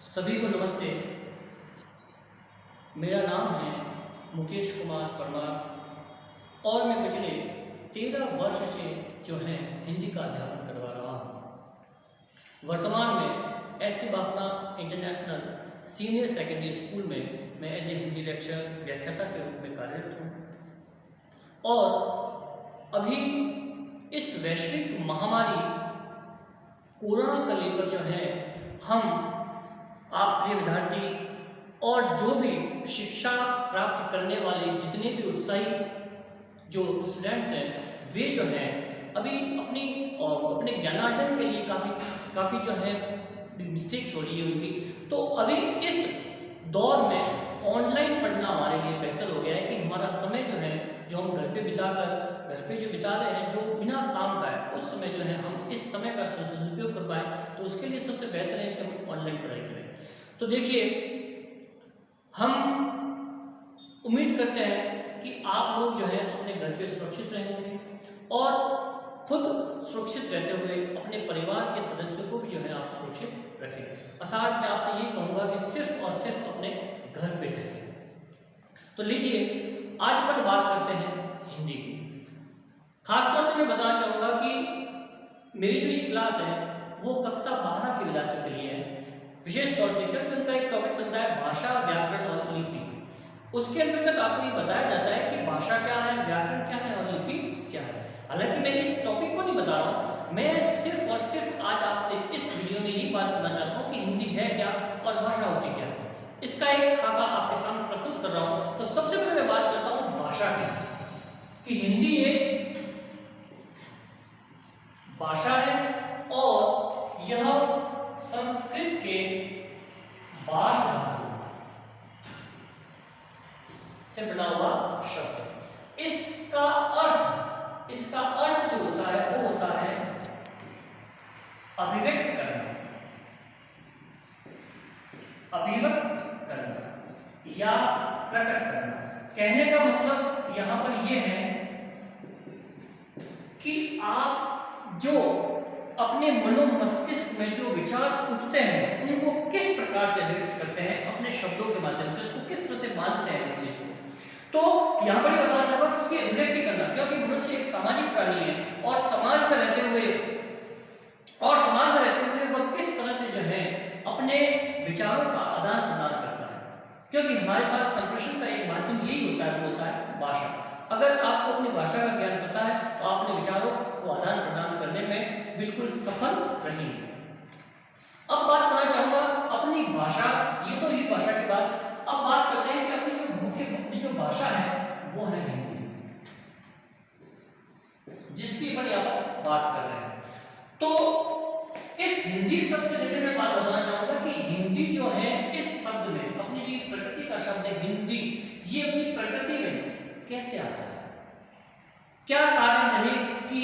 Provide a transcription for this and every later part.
सभी को नमस्ते। मेरा नाम है मुकेश कुमार परमार और मैं पिछले 13 वर्ष से जो है हिंदी का अध्यापन करवा रहा हूँ। वर्तमान में SC. Bafna international senior secondary school में मैं एज ए हिंदी लेक्चर व्याख्याता के रूप में कार्यरत हूँ और अभी इस वैश्विक महामारी कोरोना को लेकर जो है हम आप प्रिय विद्यार्थी और जो भी शिक्षा प्राप्त करने वाले जितने भी उत्साही जो स्टूडेंट्स हैं वे जो हैं अभी अपने ज्ञानार्जन के लिए काफ़ी जो है मिस्टेक्स हो रही है उनकी। तो अभी इस दौर में ऑनलाइन पढ़ना हमारे लिए बेहतर हो गया है कि हमारा समय जो है जो हम घर पे जो बिता रहे हैं जो बिना काम का है उस समय जो है हम इस समय का सदुपयोग कर पाएँ, तो उसके लिए सबसे बेहतर है कि हम ऑनलाइन पढ़ाई करें। तो देखिए, हम उम्मीद करते हैं कि आप लोग जो है अपने घर पे सुरक्षित रहेंगे और खुद सुरक्षित रहते हुए अपने परिवार के सदस्यों को भी जो है आप सुरक्षित रखें। अर्थात मैं आपसे ये कहूँगा कि सिर्फ और सिर्फ अपने घर पे रहिए। तो लीजिए, आज अपन बात करते हैं हिंदी की। खासतौर से मैं बताना चाहूँगा कि मेरी जो ये क्लास है वो कक्षा 12 के विद्यार्थियों के लिए है, विशेष तौर से क्योंकि उनका एक टॉपिक बनता है भाषा, व्याकरण और लिपि। उसके अंतर्गत आपको ये बताया जाता है कि भाषा क्या है, व्याकरण क्या है और लिपि क्या है। हालांकि मैं इस टॉपिक को नहीं बता रहा हूँ, मैं सिर्फ और सिर्फ आज आपसे इस वीडियो में यही बात करना चाहता हूँ कि हिंदी है क्या और भाषा होती क्या है। इसका एक खाका आपके सामने प्रस्तुत कर रहा हूँ। तो सबसे पहले मैं बात करता हूँ भाषा की, कि हिंदी एक भाषा है और यह संस्कृत के भाष धातु से बना हुआ शब्द। इसका अर्थ जो होता है वो होता है अभिव्यक्त करना या प्रकट करना। कहने का मतलब यहां पर यह है कि आप जो अपने मनो मस्तिष्क में जो विचार उठते हैं उनको किस प्रकार से व्यक्त करते हैं अपने शब्दों के माध्यम से, उसको किस तरह से बांधते हैं उस चीज को। तो यहाँ पर बताना चाहूंगा उसकी अभिव्यक्ति करना, क्योंकि मनुष्य एक सामाजिक प्राणी है और समाज में रहते हुए वह किस तरह से जो है अपने विचारों का आदान प्रदान करता है, क्योंकि हमारे पास संप्रेषण का एक माध्यम यही होता है, वो होता है भाषा। अगर आपको अपनी भाषा का ज्ञान पता है तो आप अपने विचारों को आदान प्रदान करने में बिल्कुल सफल रहेंगे। अब बात करना चाहूंगा अपनी भाषा, ये तो ही भाषा के बाद अब बात करते हैं कि अपनी जो भाषा है वो है हिंदी, जिसकी अपन यहाँ पर बात कर रहे हैं। तो इस हिंदी शब्द से रिलेटेड मैं बात बताना चाहूंगा कि हिंदी जो है इस शब्द में अपनी जो प्रकृति का शब्द है हिंदी, ये अपनी प्रकृति में कैसे आता है, क्या कारण रहे कि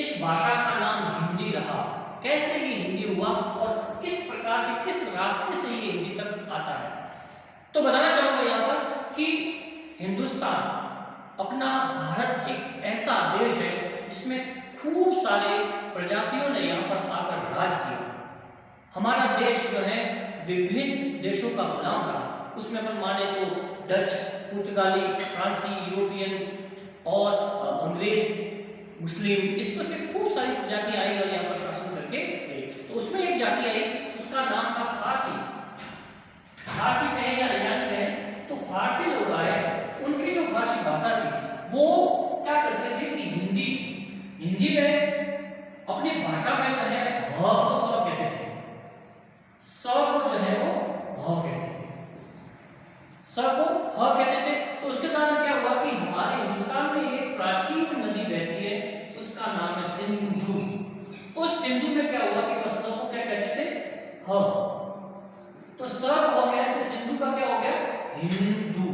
इस भाषा का नाम हिंदी रहा, कैसे ये हिंदी हुआ और किस प्रकार से किस रास्ते से ये हिंदी तक आता है। तो बताना चाहूंगा यहाँ पर कि हिंदुस्तान अपना भारत एक ऐसा देश है जिसमें खूब सारे प्रजातियों ने यहाँ पर आकर राज किया। हमारा देश जो है विभिन्न देशों का गुलाम रहा, उसमें अपन माने तो डच, पुर्तगाली, फ्रांसी, यूरोपियन और अंग्रेज, मुस्लिम, इस तरह से खूब सारी जाति आई और यहाँ पर शासन करके गई। तो उसमें एक जाति आई, उसका नाम था फारसी कहे या ईरानी कहे, तो फारसी लोग आए, उनकी जो फारसी भाषा थी वो क्या करते थे कि हिंदी में अपनी भाषा में जो है ह को स कहते थे, स को जो है वो ह कहते थे, स को ह कहते थे। तो उसके कारण क्या हुआ कि हमारे हिंदुस्तान में एक प्राचीन नदी बहती है, उसका नाम है सिंधु। उस सिंधु में क्या हुआ कि वह स को क्या कहते थे, ह। तो स हो गया से सिंधु का क्या हो गया, हिंदू।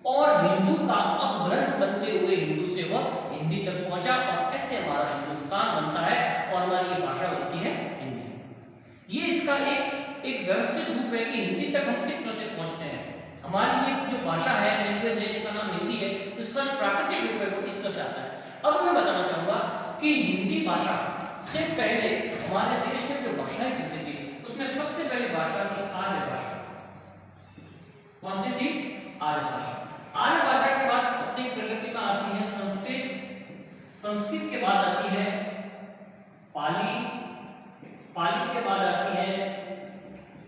और हिंदू का अपभ्रंश बनते हुए हिंदू से वह हिंदी तक पहुंचा और ऐसे हमारा हिंदुस्तान बनता है और हमारी ये भाषा बनती है हिंदी। ये इसका एक व्यवस्थित रूप है कि हिंदी तक हम किस तरह से पहुंचते हैं। हमारी ये जो भाषा है, लैंग्वेज है, इसका नाम हिंदी है, इसका जो प्राकृतिक रूप है वो इस तरह से आता है। अब मैं बताना चाहूंगा कि हिंदी भाषा से पहले हमारे देश में जो भाषाएं चलती थी उसमें सबसे पहली भाषा थी आर्य भाषा। कौन सी थी? आर्य भाषा। आर्य भाषा के बाद अपनी प्रगति में आती है संस्कृत। संस्कृत के बाद आती है पाली। पाली के बाद आती है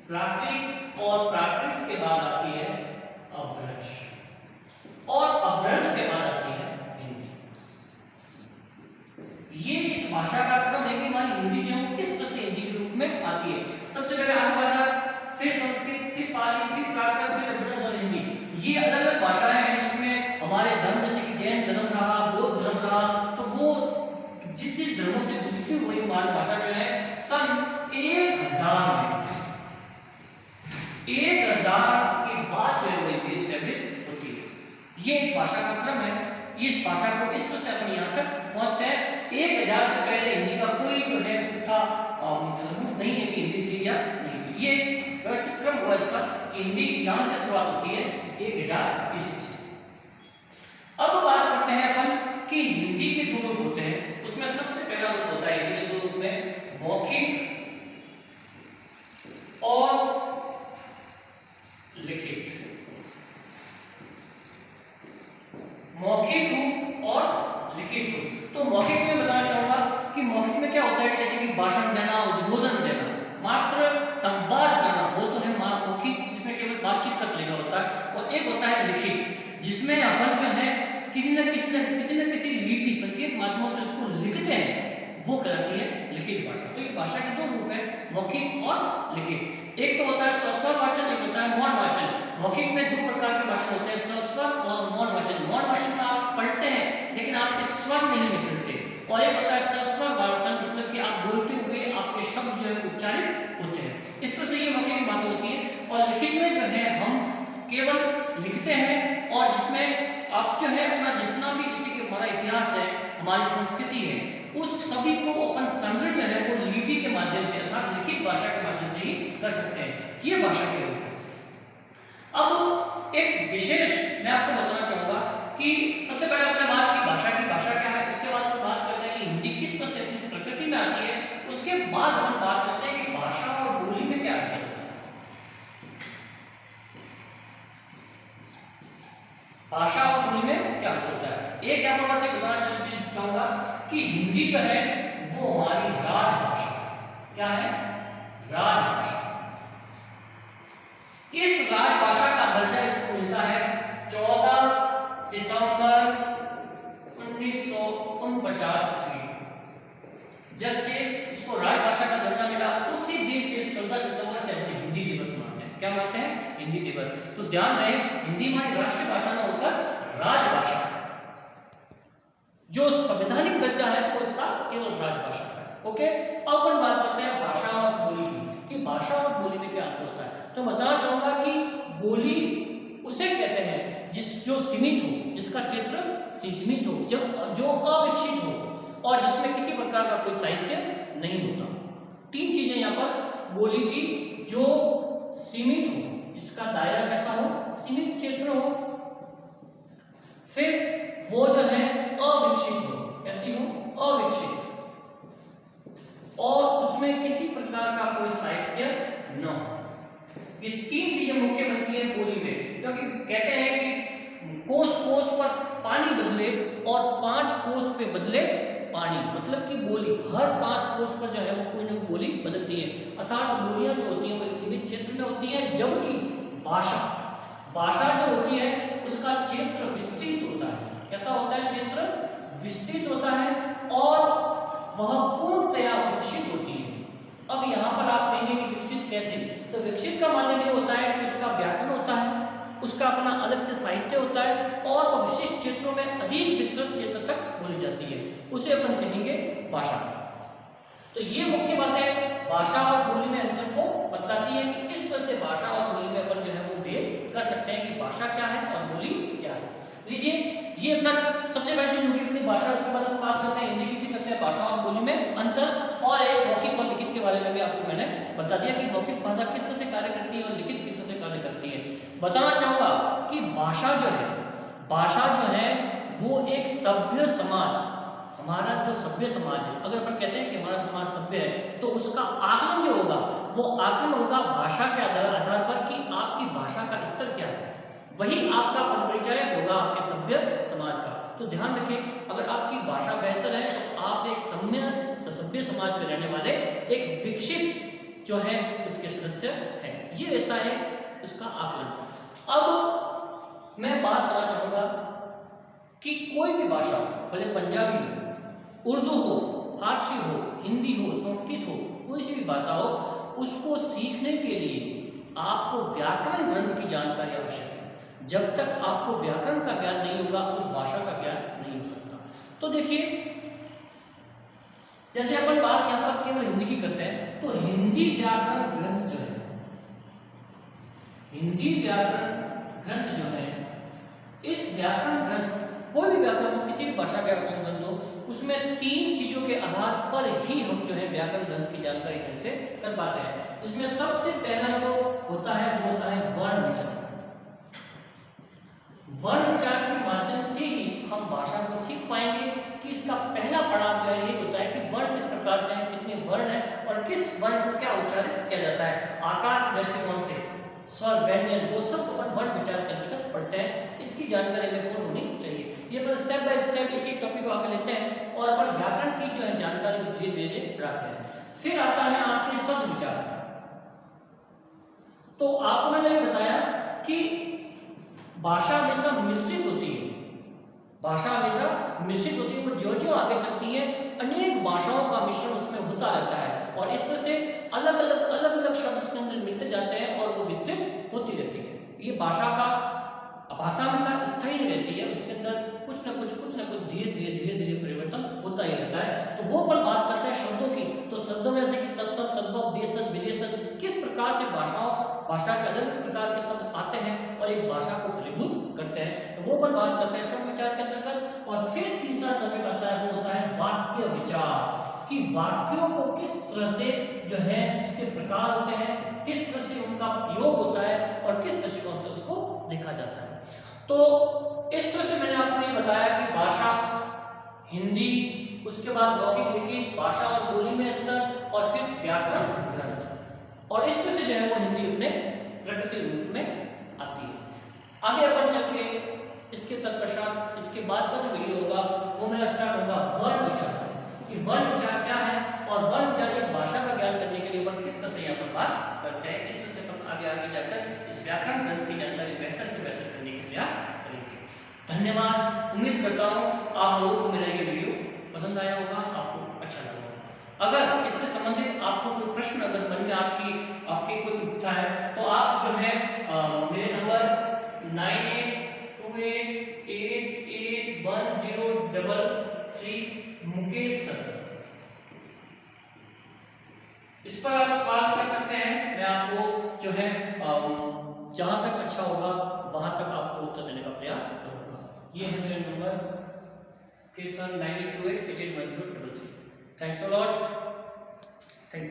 प्राकृत और प्राकृत के बाद आती है अपभ्रंश और अपभ्रंश के बाद आती है हिंदी। ये इस भाषा का क्रम है कि हमारी हिंदी जो है किस तरह से हिंदी के रूप में आती है। सबसे पहले आर्य भाषा, फिर संस्कृत, फिर पाली, फिर प्राकृत, फिर अपभ्रंश और हिंदी। ये अलग अलग भाषाएं हैं जिसमें हमारे धर्म जैसे कि जैन धर्म रहा, बौद्ध धर्म रहा, तो वो जिस जिस धर्मों से गुजरती हुई हमारी भाषा जो है सन 1000 में 1000 के बाद जो है वो एस्टेब्लिश होती है। ये एक भाषा का क्रम है। इस भाषा को इस तरह से अपन यहाँ तक पहुँचते हैं। 1000 से पहले हिंदी का कोई जो है था सबूत नहीं है कि हिंदी थी या नहीं थी। ये व्यवस्थित क्रम हुआ इसका कि हिंदी यहाँ से शुरुआत होती है 1000 ईस्वी से। अब बात करते हैं अपन कि हिंदी के दो रूप होते हैं। उसमें सबसे पहला रूप होता है हिंदी के दो रूप में मौखिक और लिखित। मौखिक रूप और लिखित रूप। तो मौखिक में बताना चाहूंगा कि मौखिक में क्या होता है कि जैसे कि भाषण देना, उद्बोधन देना, मात्र संवाद करना, वो तो है मौखिक, जिसमें केवल बातचीत का तरीका होता है। और एक होता है लिखित, जिसमें अपन जो है किसी न किसी लिपि संकेत माध्यमों से उसको लिखते हैं, वो कहलाती है लिखित भाषा। तो ये भाषा के दो रूप है, मौखिक और लिखित। एक तो होता है सस्वर वाचन, एक होता है मौन वाचन। मौखिक में दो प्रकार के वाचन होते हैं, सस्वर और मौन वाचन। मौन वाचन में आप पढ़ते हैं लेकिन आपके स्वर नहीं निकलते, और एक होता है सस्वर वाचन, मतलब कि आप बोलते हुए आपके शब्द जो है उच्चारित होते हैं। इस तरह से ये मौखिक की बात होती है। और लिखित में जो है हम केवल लिखते हैं, और जिसमें आप जो है अपना जितना भी जैसे कि हमारा इतिहास है, हमारी संस्कृति है, उस सभी को अपन संग्रह जो है वो लिपि के माध्यम से अर्थात लिखित भाषा के माध्यम से ही कर सकते हैं। ये भाषा के रूप है। अब एक विशेष मैं आपको बताना चाहूंगा कि सबसे पहले अपने बात की भाषा क्या है, उसके बाद हम बात करते हैं कि हिंदी किस तरह से अपनी प्रकृति में आती है, उसके बाद हम बात करते हैं कि भाषा और बोली में क्या अंतर होता है। भाषा और बोली में क्या अंतर होता है। एक यहाँ पर आपसे बताना चाहूंगा कि हिंदी जो है वो हमारी राजभाषा है। क्या है? राजभाषा। इस राजभाषा का दर्जा इसको मिलता है 14 सितंबर 1949 ईस्वी। जब से इसको राजभाषा का दर्जा मिला उसी दिन से 14 सितंबर से अपने हिंदी दिवस मनाते हैं। क्या मनाते हैं? हिंदी दिवस। तो ध्यान रहे, हिंदी हमारी राष्ट्रभाषा न होकर राजभाषा है। जो संवैधानिक दर्जा है वो इसका केवल राजभाषा का है। ओके, अब अपन बात करते हैं भाषा और बोली की, कि भाषा और बोली में क्या अंतर होता है। तो बताना चाहूंगा कि बोली उसे कहते हैं जो सीमित हो, जिसका क्षेत्र सीमित हो, जो अविकसित हो और जिसमें किसी प्रकार का कोई साहित्य नहीं होता। तीन चीजें यहाँ पर बोली की, जो सीमित हो, जिसका दायरा कैसा हो, सीमित क्षेत्र हो, फिर वो जो है अविकसित हो, कैसी हो, अविकसित, और उसमें किसी प्रकार का कोई साहित्य न हो। ये तीन चीजें मुख्य बनती है बोली में, क्योंकि कहते हैं कि कोस कोस पर पानी बदले और 5 कोस पे बदले पानी, मतलब कि बोली हर 5 कोस पर जो है वो कोई ना कोई बोली बदलती है। अर्थात बोलियां जो होती हैं वो एक सीमित क्षेत्र में होती हैं, जबकि भाषा जो होती है उसका क्षेत्र विस्तृत होता है। कैसा होता है? क्षेत्र विस्तृत होता है और वह पूर्णतया विकसित होती है। अब यहाँ पर आप कहेंगे कि विकसित कैसे? तो विकसित का माध्यम ये होता है कि उसका व्याकरण होता है, उसका अपना अलग से साहित्य होता है, और वह विशिष्ट क्षेत्रों में अधिक विस्तृत क्षेत्र तक बोली जाती है, उसे अपन कहेंगे भाषा। तो ये मुख्य बातें भाषा और बोली में अंतर को बतलाती है कि इस तरह से भाषा और बोली में अपन जो है वो भेद कर सकते हैं कि भाषा क्या है और बोली क्या है। लीजिए, ये अपना सबसे पहले जो अपनी भाषा, उसके बाद हम बात करते हैं हिंदी की, करते हैं भाषा और बोली में अंतर, और एक मौखिक और लिखित के बारे में भी आपको मैंने बता दिया कि मौखिक भाषा किस तरह से कार्य करती है और लिखित किस तरह से कार्य करती है। बताना चाहूंगा कि भाषा जो है वो एक सभ्य समाज, हमारा जो सभ्य समाज है, अगर अपन कहते हैं कि हमारा समाज सभ्य है, तो उसका आकलन जो होगा वो आकलन होगा भाषा के आधार पर कि आपकी भाषा का स्तर क्या है, वही आपका परिचायक होगा आपके सभ्य समाज का। तो ध्यान रखें, अगर आपकी भाषा बेहतर है तो आप एक सभ्य समाज में रहने वाले एक विकसित जो है उसके सदस्य हैं। ये रहता है उसका आकलन। अब मैं बात करना चाहूँगा कि कोई भी भाषा, भले पंजाबी हो, उर्दू हो, फारसी हो, हिंदी हो, संस्कृत हो, कोई सी भी भाषा हो, उसको सीखने के लिए आपको व्याकरण ग्रंथ की जानकारी आवश्यक है। जब तक आपको व्याकरण का ज्ञान नहीं होगा उस भाषा का ज्ञान नहीं हो सकता। तो देखिए, जैसे अपन बात यहाँ पर केवल हिंदी की करते हैं, तो हिंदी व्याकरण ग्रंथ जो है, हिंदी व्याकरण ग्रंथ जो है, इस व्याकरण ग्रंथ, कोई भी व्याकरण हो, किसी भी भाषा का व्याकरण ग्रंथ हो, उसमें 3 चीजों के आधार पर ही हम जो है व्याकरण ग्रंथ की जानकारी ढंग से कर पाते हैं। उसमें सबसे पहला जो होता है वो होता है वर्ण विचार। वर्ण विचार के माध्यम से ही हम भाषा को सीख पाएंगे कि इसका पहला पड़ाव जो है ये होता है कि वर्ण किस प्रकार से है, कितने वर्ण है और किस वर्ण को क्या उच्चारित किया जाता है। आकार के दृष्टिकोण से स्वर, व्यंजन, वो सब अपन वर्ण विचार के अंतर्गत पढ़ते हैं। इसकी जानकारी में कौन होनी चाहिए, ये अपन स्टेप बाय स्टेप एक एक टॉपिक को आगे लेते हैं और अपन व्याकरण की जो है जानकारी को धीरे धीरे बढ़ाते हैं। फिर आता है आपके शब्द विचार। तो आपको मैंने बताया कि भाषा हमेशा मिश्रित होती है, भाषा हमेशा मिश्रित होती है, वो जो जो आगे चलती है अनेक भाषाओं का मिश्रण उसमें होता रहता है और इस तरह से अलग अलग शब्द उसके अंदर मिलते जाते हैं और वो विस्तृत होती रहती है। ये भाषा हमेशा स्थायी नहीं रहती है, उसके अंदर कुछ न कुछ धीरे धीरे परिवर्तन होता ही रहता है। तो वो पर बात करते हैं शब्दों की, तो शब्दों में जैसे कि तत्सम, तद्भव, देशज, विदेशज, किस प्रकार से भाषा के अलग प्रकार के शब्द आते हैं और एक भाषा को फलीभूत करते हैं, तो वो पर बात करते हैं शब्द विचार के अंतर्गत। और फिर तीसरा टॉपिक आता है, वो होता है वाक्य विचार, कि वाक्यों को किस तरह से जो है इसके प्रकार होते हैं, किस तरह से उनका प्रयोग होता है और किस दृष्टिकोण से उसको देखा जाता है। तो इस तरह से मैंने आपको ये बताया कि भाषा, हिंदी, उसके बाद मौखिक लिखित, भाषा और बोली में अंतर और फिर व्याकरण ग्रंथ, और इस तरह से जो है वो हिंदी अपने प्रकृति रूप में आती है। आगे अपन चल के इसके तत्पश्चात इसके बाद का जो वीडियो होगा वो मेरा स्टार्ट होगा वर्ण विचार से, कि वर्ण विचार क्या है और वर्ण विचार एक भाषा का ज्ञान करने के लिए अपन किस तरह से यहाँ पर बात करते हैं। इस तरह से अपन आगे जाकर इस व्याकरण ग्रंथ की जानकारी बेहतर से बेहतर करने के प्रयास करेंगे। धन्यवाद। उम्मीद करता हूँ आप लोगों को मेरा ये वीडियो पसंद आया होगा, आपको अच्छा लगा होगा। अगर इससे संबंधित आपको कोई प्रश्न अगर मन में आपके कोई उठता है तो आप जो है मेरे नंबर 9828881033 मुकेश सर, इस पर आप सवाल कर सकते हैं। मैं आपको जो है जहां तक अच्छा होगा वहां तक आपको उत्तर देने का प्रयास करूंगा। ये है मेरे नंबर के sir 9828881033। Thanks a lot. Thank you.